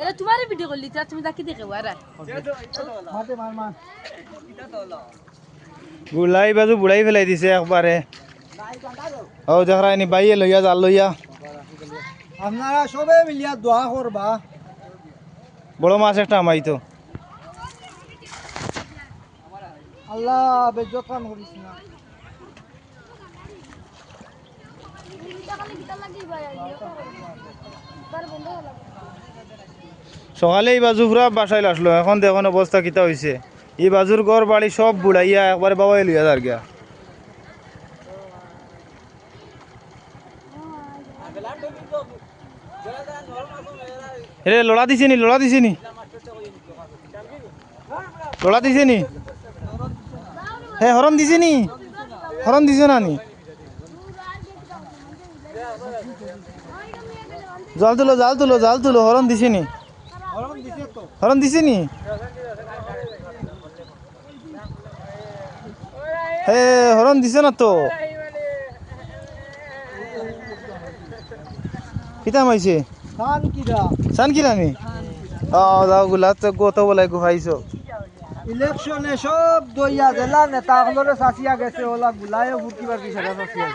এটা তোমারই ভিডিও করলি তুমি তাকে দেখে ওরা মাতে মার মার বুলাই বাজু বুড়াই ফেলাই দিছে একবারে ও দেখরাইনি বাইয়ে লইয়া জাল লইয়া আপনারা সবে মিলিয়া দোয়া করবা বড় মাছ একটা আমাইতো আল্লাহ বেজতান করিস না সকালে এই বাজু পুরা বাসায় আসলো এখন দেখুন অবস্থা কিতা হয়েছে এই বাজুর ঘর বাড়ি সব বুড়াইয়া একবারে বাবাই লইয়া যার গিয়া রে লড়া দিছে নি লড়া দিছে নি লড়া দিছে নি হে হরণ দিছে নি হরণ দিছে না নি জাল তুলো জাল তুলো জাল তুলো হরণ দিছে নি হরণ দিছে নি হে হরণ দিছে না তো কিতা মাইছে খান কিরা সান কিরা নি যাও গুলা তো গোত বলাই গুহাইছো ইলেকশনে সব দইয়া জেলা নেতা হলরে সাসিয়া গেছে ওলা গুলায় ফুটিবার কি সেটা সাসিয়া